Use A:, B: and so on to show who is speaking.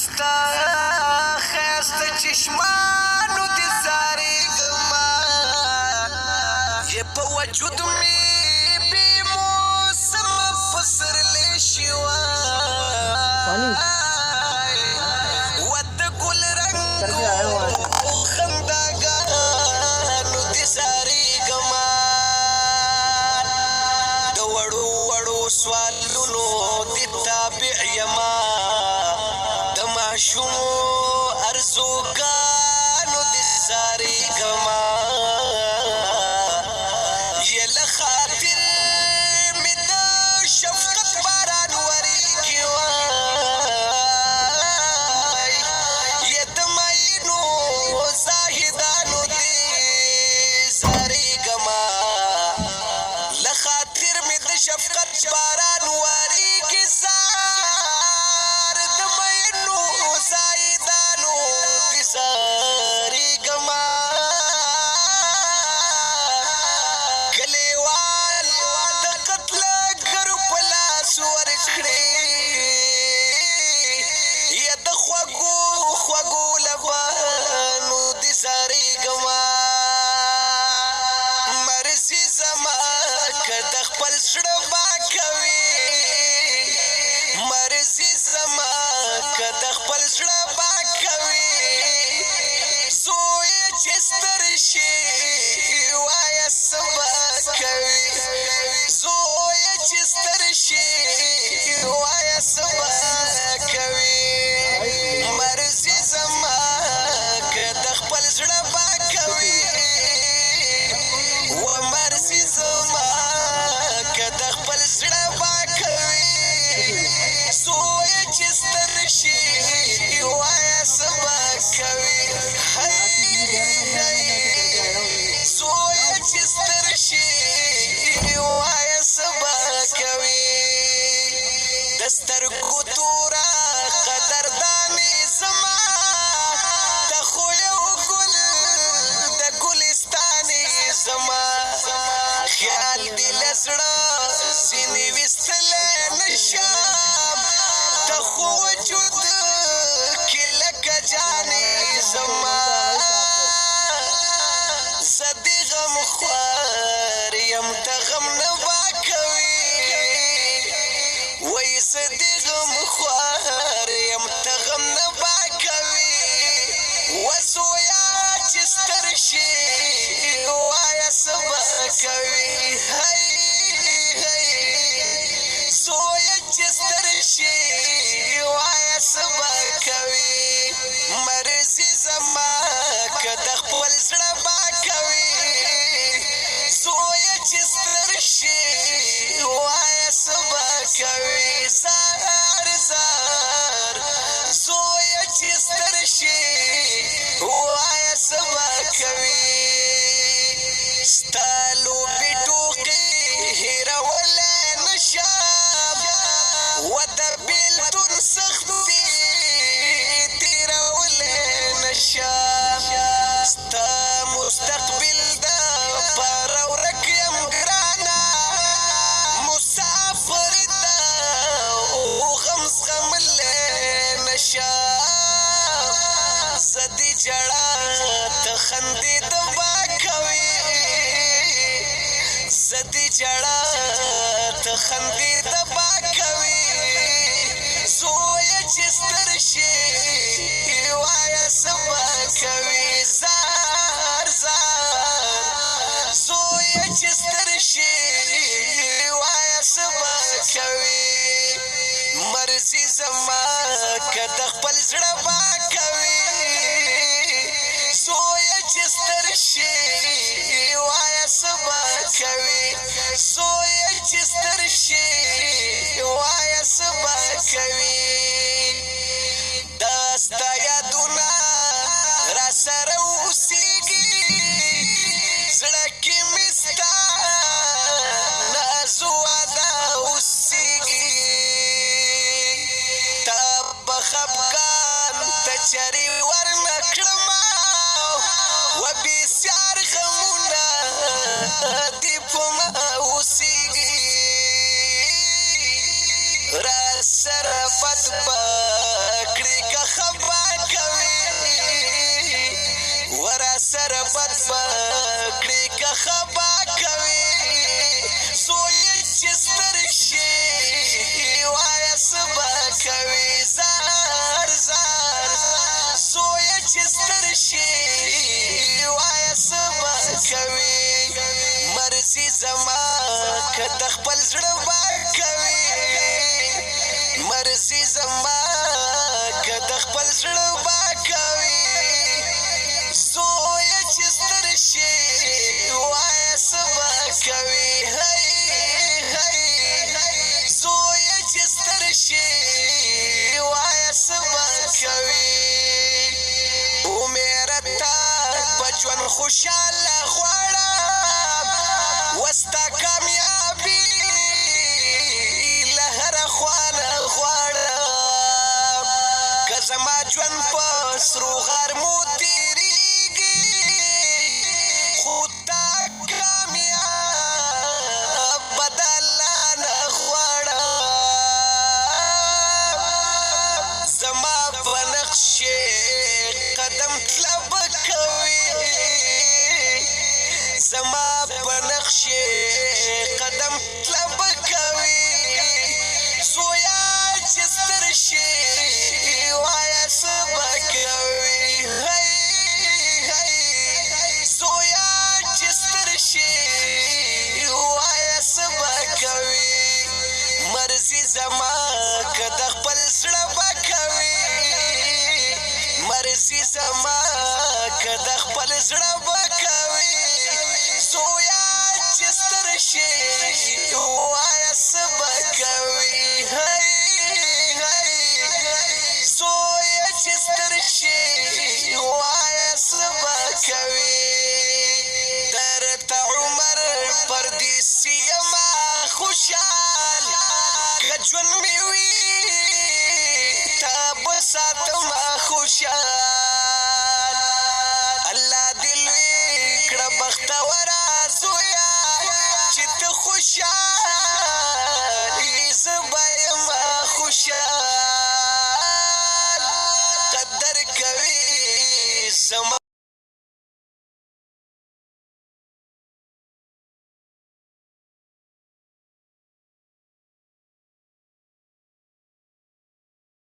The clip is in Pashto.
A: ستا خیسته چشمانو دې زارېږمه یې په وجود مې بې موسمه پسرلی شوه د ګل رنګو خنداګانو دې زارېږمه د وړو وړو سوالونو دې تابع یمه د ماشومو ارزوګانو دې زارېږمه یې له خاطر مې د شفقت باران ورېږي یې د مینو زاهدانو دې زارېږمه له خاطر مې د شفقت باران ورېږي زار د مینو زاهدانو دې زارېږمه کلیوال د قتلګرو په لاس ورکړې یې د خوږو خوږو لبانو دې زارېږمه مرضي زما که د خپل زړه با کوي مرضي زما که د خپل زړه با کوي زوی چې ستر شي وایه څه به کوي زوی چې ستر شي وایه څه به کوي مرضي زما که د خپل زړه با کوي و مرضي زما که د خپل زړه با کوي زوی چې ستر شي وایه څه به کوي زوی چې ستر شي وایه څه به کوي د سترګو توره قدردانې زما د خو یو ګل د ګلستانې زما خیال دې له زړه ځینې ویستلی نشم د خو وجود کې لکه جانې زما زه دې غم خوار یم ته غم نه با کوي وایي زه دې غم خوار یم ته غم نه با کوي و زویا چې ستر شي وایه څه به کوي زویه چې ستر شي وایه څه به کوي مرضي زما که د خپل زړه با کوي زویه چې ستر شي وایه څه به کوي زار زار زویه چې ستر شي وایه څه به کوي ستا لوبې ټوقې هېرولی نشم و د بېلتون سختې تېرولی نشم ستا مستقبل د پاره ورک یم ګرانه مسافر د غم زغملی نشم زه دې ژړا ته خندېده با کوي زه دې ژړا ته خندېده با کوي زویه چې ستر شي وایه څه به کوي زار زار زویه چې ستر شي وایه څه به کوي مرضي زما که د خپل زړه با کوي زویه چې ستر شي وایه څه به کوي زویه چې ستر شي وایه څه به کوي دا ستا یادونه راسره اوسېږي زړه کې مې ستا ناز واده اوسېږي تا به خفګان ته چرې ورنه کړمه و بېسیار غمونه دې په ما اوسېږي را سره بد به کړي که که د خپل زړه با کوي مرزي زما که د خپل زړه با کوي زویه چې ستر شي وایه څه به کوي زویه چې ستر شي وایه څه به کوي عمره تا په ژوند خوشحاله غواړم وستا کامیابي له هره خوا نه غواړم که زما ژوند په سرو غرمو تېرېږي خو تا کامیاب به د الله نه غواړم زما په نقشې قدم تله به کوي زما په نقشې قدم تله به کوي زویا چې ستر شي وایه څه به کوي زویا چې ستر شي وایه څه به کوي مرزي زما که د خپل زړه به کوي مرزي زما که د خپل زړه به کوي زویا چې ستر شي وایه څه به کوي زویا چې ستر شي وایه څه به کوي درته عمر پردیسي یمه خوشحال که ژوند مې وي تا به ساتمه خوشحال